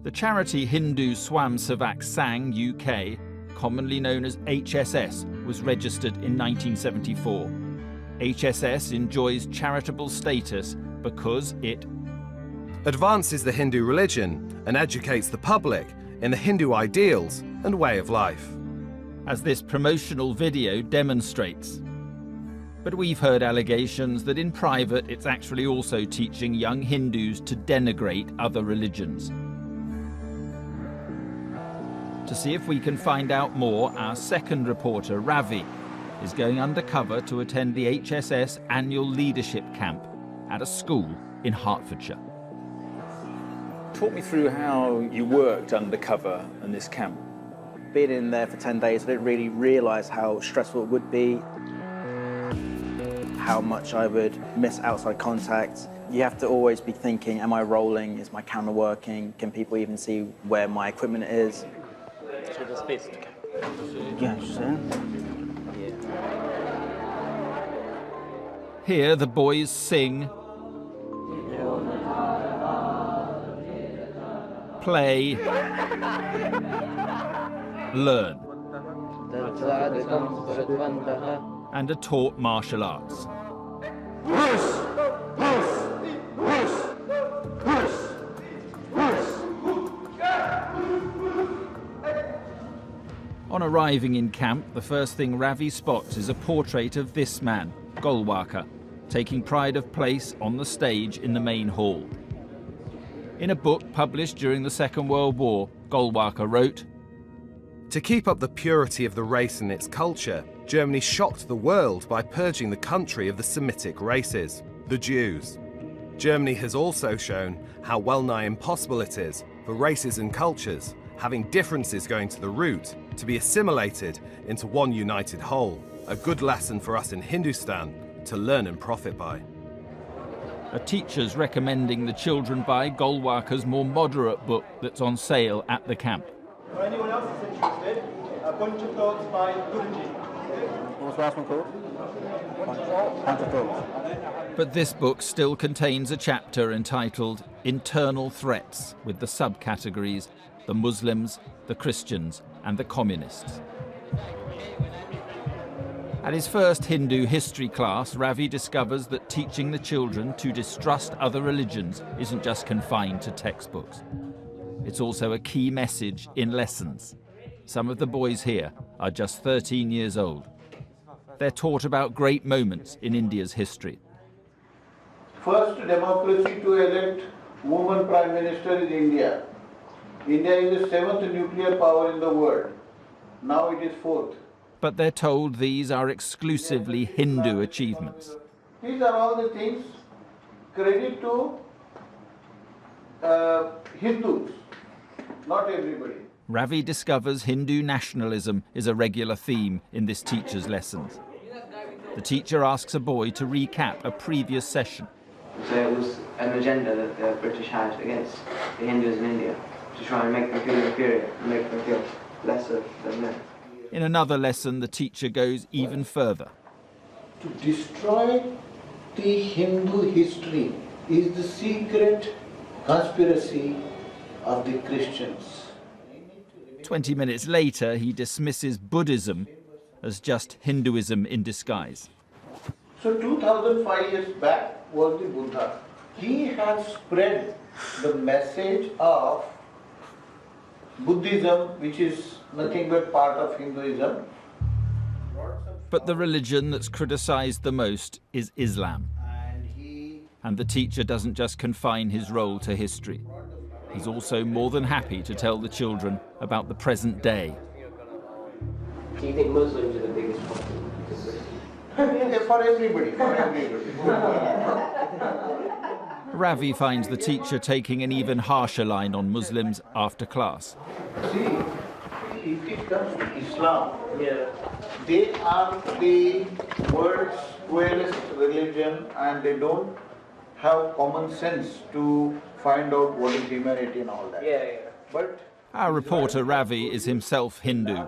The charity Hindu Swayamsevak Sangh UK, commonly known as HSS, was registered in 1974. HSS enjoys charitable status because it advances the Hindu religion and educates the public in the Hindu ideals and way of life, as this promotional video demonstrates. But we've heard allegations that in private it's actually also teaching young Hindus to denigrate other religions. To see if we can find out more, our second reporter, Ravi, is going undercover to attend the HSS annual leadership camp at a school in Hertfordshire. Talk me through how you worked undercover in this camp. Being in there for 10 days, I didn't really realise how stressful it would be, how much I would miss outside contact. You have to always be thinking, am I rolling? Is my camera working? Can people even see where my equipment is? Here the boys sing, play, learn, and are taught martial arts. On arriving in camp, the first thing Ravi spots is a portrait of this man, Golwalkar, taking pride of place on the stage in the main hall. In a book published during the Second World War, Golwalkar wrote, "To keep up the purity of the race and its culture, Germany shocked the world by purging the country of the Semitic races, the Jews. Germany has also shown how well-nigh impossible it is for races and cultures, having differences going to the root, to be assimilated into one united whole, a good lesson for us in Hindustan to learn and profit by." A teacher's recommending the children buy Golwalkar's more moderate book that's on sale at the camp. For anyone else who's interested, a bunch of thoughts by Guruji. What was the last one called? Bunch of Thoughts. But this book still contains a chapter entitled Internal Threats, with the subcategories the Muslims, the Christians, and the Communists. At his first Hindu history class, Ravi discovers that teaching the children to distrust other religions isn't just confined to textbooks. It's also a key message in lessons. Some of the boys here are just 13 years old. They're taught about great moments in India's history. First democracy to elect woman prime minister in India. India is the 7th nuclear power in the world. Now it is 4th. But they're told these are exclusively Hindu achievements. These are all the things credit to Hindus, not everybody. Ravi discovers Hindu nationalism is a regular theme in this teacher's lessons. The teacher asks a boy to recap a previous session. So it was an agenda that the British had against the Hindus in India, to try and make them feel inferior, and make them feel lesser than men. In another lesson, the teacher goes even further. To destroy the Hindu history is the secret conspiracy of the Christians. 20 minutes later, he dismisses Buddhism as just Hinduism in disguise. So 2005 years back was the Buddha. He has spread the message of Buddhism, which is nothing but part of Hinduism. But the religion that's criticized the most is Islam. And the teacher doesn't just confine his role to history. He's also more than happy to tell the children about the present day. Do you think Muslims are the biggest problem? For everybody, for everybody. Ravi finds the teacher taking an even harsher line on Muslims after class. See, if it comes to Islam, they are the world's squarest religion and they don't have common sense to find out what is humanity and all that. But our reporter Ravi is himself Hindu.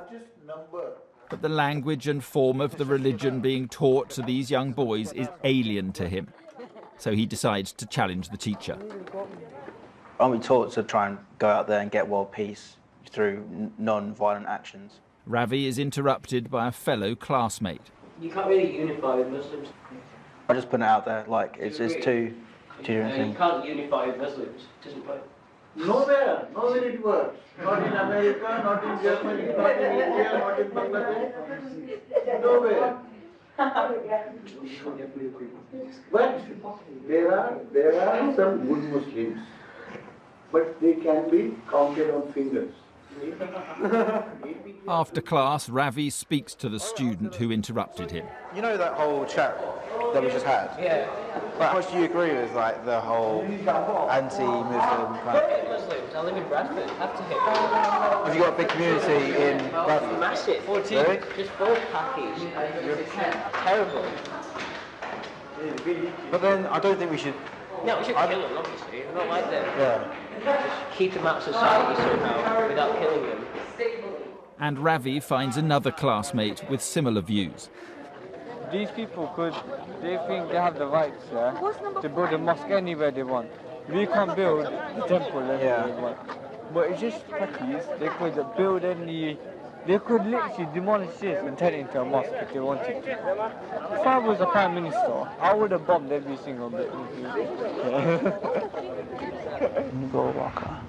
But the language and form of the religion being taught to these young boys is alien to him. So he decides to challenge the teacher. Aren't we taught to try and go out there and get world peace through non-violent actions? Ravi is interrupted by a fellow classmate. You can't really unify with Muslims. I just put it out there, like, it's two different things. You can't unify with Muslims. It doesn't work. Nowhere it works. Not in America, not in Germany, not in India, not in Bangladesh. Nowhere. But there are some good Muslims, but they can be counted on fingers. After class, Ravi speaks to the student who interrupted him. You know that whole chat that we just had? Yeah. How much do you agree with, like, the whole anti-Muslim kind of... Muslims. I live in Bradford. Have to hit. Have you got a big community in Bradford? Massive. 14. Really? Just 4 packies. Terrible. But then I don't think we should... No, we should kill them, obviously. We're not like them. Yeah. Just keep them out of society somehow without killing them. And Ravi finds another classmate with similar views. These people they think they have the rights, yeah, to build a mosque anywhere they want. We can't build a temple anywhere we want. But it's just packies. They could build they could literally demolish this and turn it into a mosque if they wanted to. If I was a prime minister, I would have bombed every single bit. Go Walker.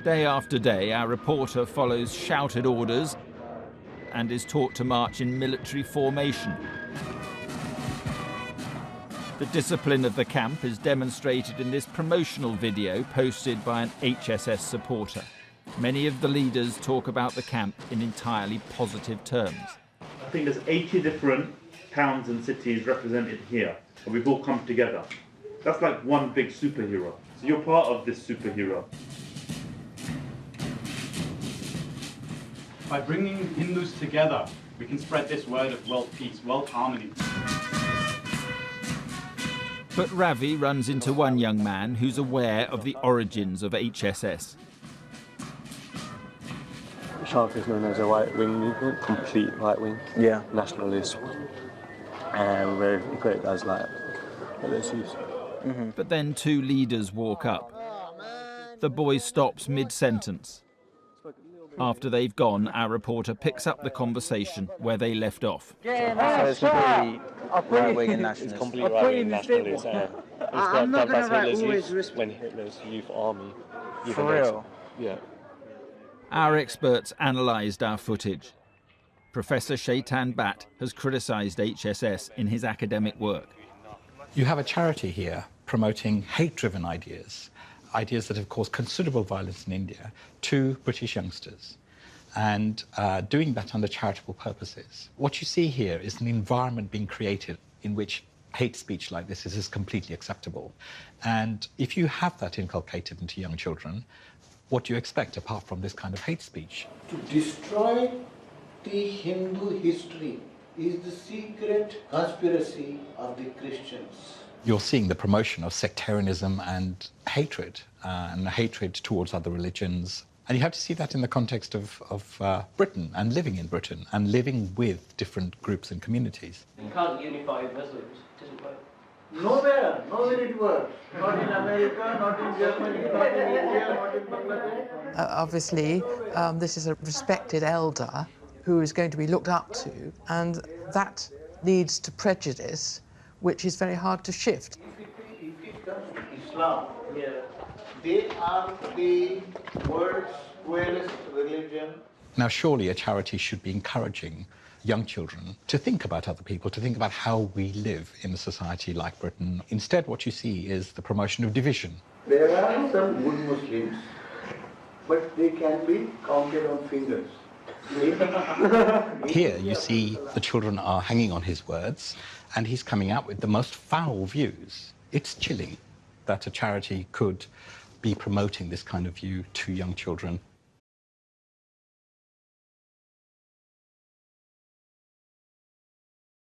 Day after day, our reporter follows shouted orders and is taught to march in military formation. The discipline of the camp is demonstrated in this promotional video posted by an HSS supporter. Many of the leaders talk about the camp in entirely positive terms. I think there's 80 different towns and cities represented here, and we've all come together. That's like one big superhero. So you're part of this superhero. By bringing Hindus together, we can spread this word of world peace, world harmony. But Ravi runs into one young man who's aware of the origins of HSS. Shark is known as a right-wing movement, complete right-wing, nationalist, and we're equated as like those views. But then 2 leaders walk up. The boy stops mid-sentence. After they've gone, our reporter picks up the conversation where they left off. So it's completely right-wing and nationalist. It's completely right-wing nationalist. I'm not going to write always when Hitler's youth army. For real? Yeah. Our experts analysed our footage. Professor Shaitan Bhatt has criticised HSS in his academic work. You have a charity here promoting hate-driven ideas that have caused considerable violence in India to British youngsters, and doing that under charitable purposes. What you see here is an environment being created in which hate speech like this is completely acceptable. And if you have that inculcated into young children, what do you expect apart from this kind of hate speech? To destroy the Hindu history is the secret conspiracy of the Christians. You're seeing the promotion of sectarianism and hatred towards other religions. And you have to see that in the context of Britain and living in Britain and living with different groups and communities. You can't unify with Muslims. It doesn't work. Nowhere it works. Not in America, not in Germany, not in India, not in Bangladesh. Obviously, this is a respected elder who is going to be looked up to, and that leads to prejudice, which is very hard to shift. If it comes to Islam, they are the world's squarest religion. Now, surely a charity should be encouraging young children to think about other people, to think about how we live in a society like Britain. Instead, what you see is the promotion of division. There are some good Muslims, but they can be counted on fingers. Here you see the children are hanging on his words, and he's coming out with the most foul views. It's chilling that a charity could be promoting this kind of view to young children.